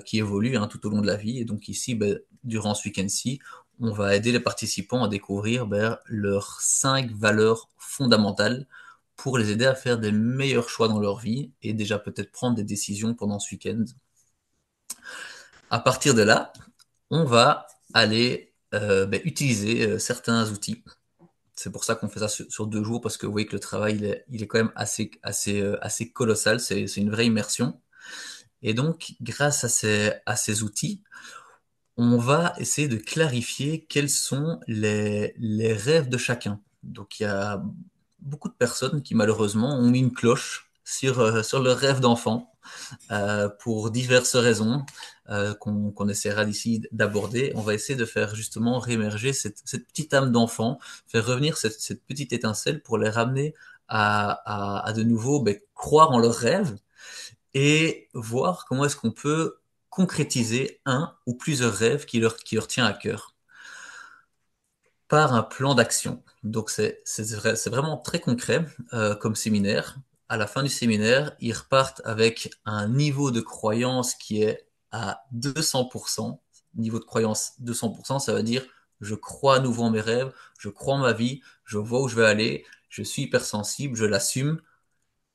qui évoluent tout au long de la vie. Et donc ici, durant ce week-end-ci, on va aider les participants à découvrir leurs 5 valeurs fondamentales pour les aider à faire des meilleurs choix dans leur vie et déjà peut-être prendre des décisions pendant ce week-end. À partir de là, on va aller utiliser certains outils. C'est pour ça qu'on fait ça sur 2 jours, parce que vous voyez que le travail, il est quand même assez colossal, c'est une vraie immersion. Et donc, grâce à ces outils, on va essayer de clarifier quels sont les rêves de chacun. Donc, il y a beaucoup de personnes qui, malheureusement, ont mis une cloche sur leur rêve d'enfant pour diverses raisons qu'on essaiera d'ici d'aborder. On va essayer de faire justement réémerger cette petite âme d'enfant, faire revenir cette petite étincelle pour les ramener à de nouveau croire en leurs rêves et voir comment est-ce qu'on peut concrétiser un ou plusieurs rêves qui leur tient à cœur par un plan d'action. Donc c'est vraiment très concret comme séminaire. À la fin du séminaire, ils repartent avec un niveau de croyance qui est à 200%. Niveau de croyance 200%, ça veut dire je crois à nouveau en mes rêves, je crois en ma vie, je vois où je vais aller, je suis hypersensible, je l'assume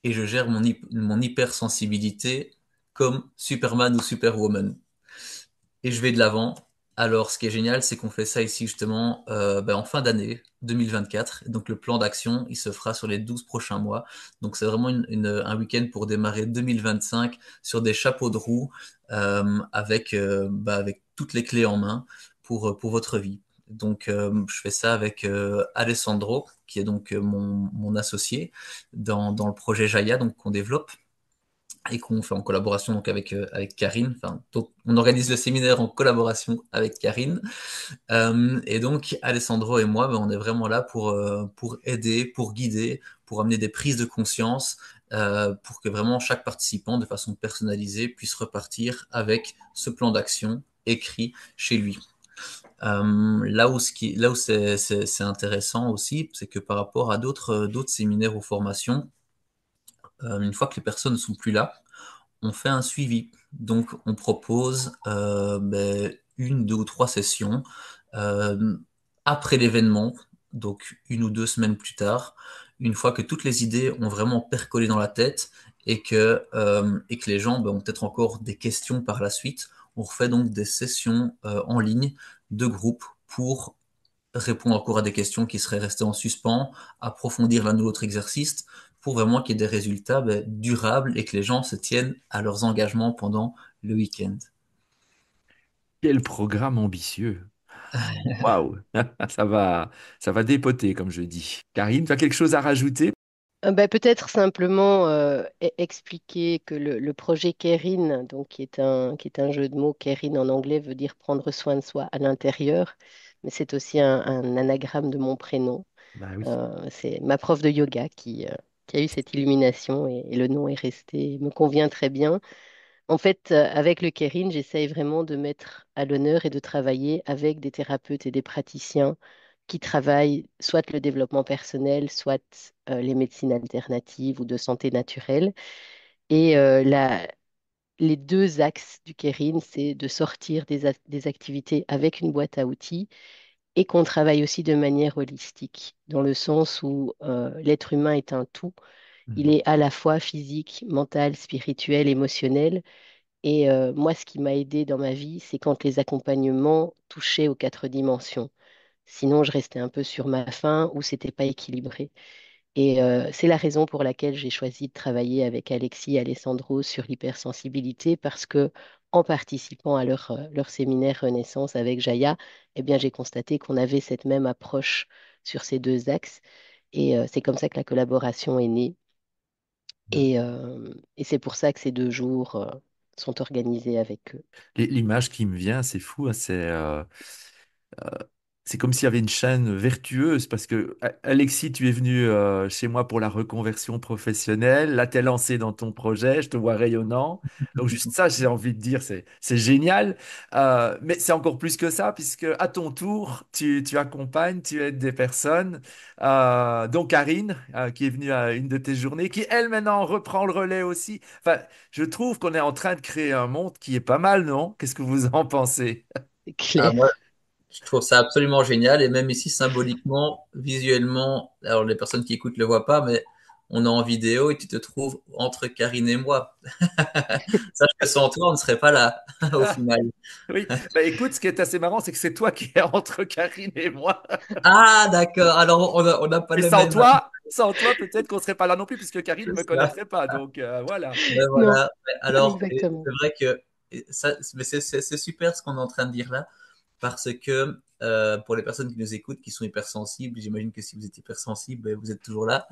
et je gère mon hypersensibilité comme Superman ou Superwoman et je vais de l'avant. Alors, ce qui est génial, c'est qu'on fait ça ici justement en fin d'année 2024. Donc, le plan d'action, il se fera sur les 12 prochains mois. Donc, c'est vraiment un week-end pour démarrer 2025 sur des chapeaux de roue avec toutes les clés en main pour votre vie. Donc, je fais ça avec Alessandro, qui est donc mon associé dans le projet Jaya, donc qu'on développe et qu'on fait en collaboration donc avec Karine. Enfin, donc, on organise le séminaire en collaboration avec Karine. Et donc, Alessandro et moi, on est vraiment là pour aider, pour guider, pour amener des prises de conscience, pour que vraiment chaque participant, de façon personnalisée, puisse repartir avec ce plan d'action écrit chez lui. Là où c'est intéressant aussi, c'est que par rapport à d'autres séminaires ou formations, une fois que les personnes ne sont plus là, on fait un suivi. Donc, on propose 1, 2 ou 3 sessions euh, après l'événement donc 1 ou 2 semaines plus tard, une fois que toutes les idées ont vraiment percolé dans la tête et que les gens ont peut-être encore des questions par la suite, on refait donc des sessions en ligne de groupe pour répondre encore à des questions qui seraient restées en suspens, approfondir l'un ou l'autre exercice, pour vraiment qu'il y ait des résultats durables et que les gens se tiennent à leurs engagements pendant le week-end. Quel programme ambitieux. Waouh, ça va, ça va dépoter, comme je dis. Karine, tu as quelque chose à rajouter? Peut-être simplement expliquer que le projet Kerin, donc qui est un jeu de mots, Kerin en anglais veut dire prendre soin de soi à l'intérieur, mais c'est aussi un anagramme de mon prénom. Bah oui. C'est ma prof de yoga qui a eu cette illumination et le nom est resté, me convient très bien. En fait, avec le Kerin, j'essaye vraiment de mettre à l'honneur et de travailler avec des thérapeutes et des praticiens qui travaillent soit le développement personnel, soit les médecines alternatives ou de santé naturelle. Et les deux axes du Kérin, c'est de sortir des activités avec une boîte à outils et qu'on travaille aussi de manière holistique, dans le sens où l'être humain est un tout. Il Mhm. est à la fois physique, mental, spirituel, émotionnel. Et moi, ce qui m'a aidé dans ma vie, c'est quand les accompagnements touchaient aux 4 dimensions. Sinon, je restais un peu sur ma faim ou c'était pas équilibré. Et c'est la raison pour laquelle j'ai choisi de travailler avec Alexis et Alessandro sur l'hypersensibilité parce que en participant à leur séminaire Renaissance avec Jaya, eh bien, j'ai constaté qu'on avait cette même approche sur ces deux axes. Et c'est comme ça que la collaboration est née. Et c'est pour ça que ces 2 jours sont organisés avec eux. L'image qui me vient, c'est fou, hein, euh, c'est comme s'il y avait une chaîne vertueuse parce que Alexis, tu es venu chez moi pour la reconversion professionnelle. Là, t'es lancé dans ton projet, je te vois rayonnant. Donc juste ça, j'ai envie de dire, c'est génial. Mais c'est encore plus que ça puisque à ton tour, tu accompagnes, tu aides des personnes. Donc Karine, qui est venue à une de tes journées, qui elle maintenant reprend le relais aussi. Enfin, je trouve qu'on est en train de créer un monde qui est pas mal, non? Qu'est-ce que vous en pensez? C'est Ah, clair. moi, je trouve ça absolument génial et même ici symboliquement, visuellement, alors les personnes qui écoutent le voient pas, mais on est en vidéo et tu te trouves entre Karine et moi. Sache que sans toi, on ne serait pas là au final. Oui, bah écoute, ce qui est assez marrant, c'est que c'est toi qui es entre Karine et moi. Ah, d'accord. Alors, on n'a pas Et le même. sans toi, peut-être qu'on serait pas là non plus, puisque Karine ne C'est me ça. connaîtrait pas. Donc voilà. Ben Non, voilà. Alors, exactement. c'est vrai que ça, mais c'est super ce qu'on est en train de dire là, parce que pour les personnes qui nous écoutent, qui sont hypersensibles, j'imagine que si vous êtes hypersensible, ben, vous êtes toujours là.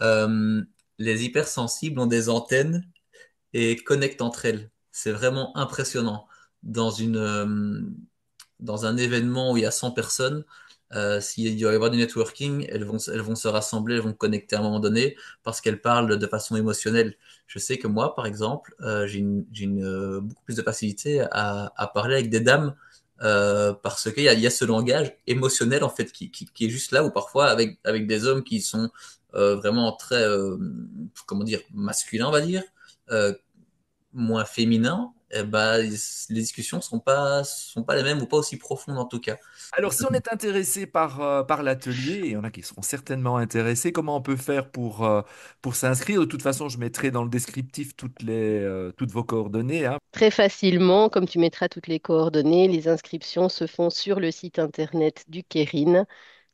Euh, les hypersensibles ont des antennes et connectent entre elles. C'est vraiment impressionnant. Dans dans un événement où il y a 100 personnes, s'il doit y avoir du networking, elles vont se rassembler, elles vont connecter à un moment donné parce qu'elles parlent de façon émotionnelle. Je sais que moi, par exemple, beaucoup plus de facilité à parler avec des dames parce il y a ce langage émotionnel en fait qui est juste là ou parfois avec des hommes qui sont vraiment très, comment dire, masculins, on va dire, euh, moins féminins, eh ben, les discussions sont pas les mêmes ou pas aussi profondes en tout cas. Alors, si on est intéressé par l'atelier, et il y en a qui seront certainement intéressés, comment on peut faire pour s'inscrire? De toute façon, je mettrai dans le descriptif toutes vos coordonnées, hein. Très facilement, comme tu mettras toutes les coordonnées, les inscriptions se font sur le site internet du Kérin.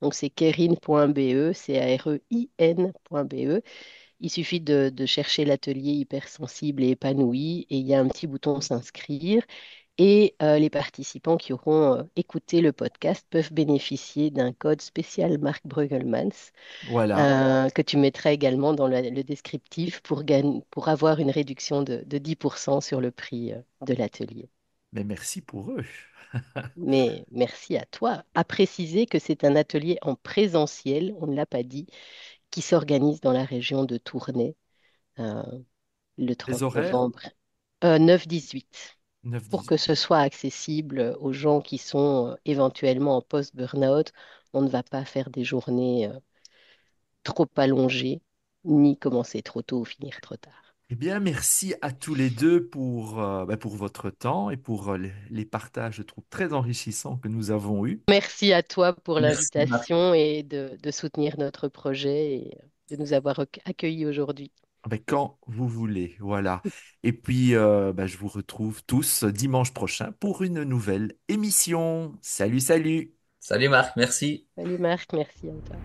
Donc c'est kérin.be, CAREIN.be. Il suffit de chercher l'atelier hypersensible et épanoui et il y a un petit bouton s'inscrire. Et les participants qui auront écouté le podcast peuvent bénéficier d'un code spécial Marc Brueggelmans Voilà. que tu mettras également dans le descriptif pour avoir une réduction de 10% sur le prix de l'atelier. Mais merci pour eux. Mais merci à toi. À préciser que c'est un atelier en présentiel, on ne l'a pas dit, qui s'organise dans la région de Tournai euh, le Les 30 horaires, novembre, 9-18, pour que 9-18. ce soit accessible aux gens qui sont éventuellement en post-burnout. On ne va pas faire des journées trop allongées, ni commencer trop tôt ou finir trop tard. Eh bien, merci à tous les deux pour votre temps et pour les partages, je trouve, très enrichissants que nous avons eus. Merci à toi pour Merci, Marc. l'invitation et de soutenir notre projet et de nous avoir accueillis aujourd'hui. Quand vous voulez, voilà. Et puis, je vous retrouve tous dimanche prochain pour une nouvelle émission. Salut, salut! Salut Marc, merci. Salut Marc, merci à toi.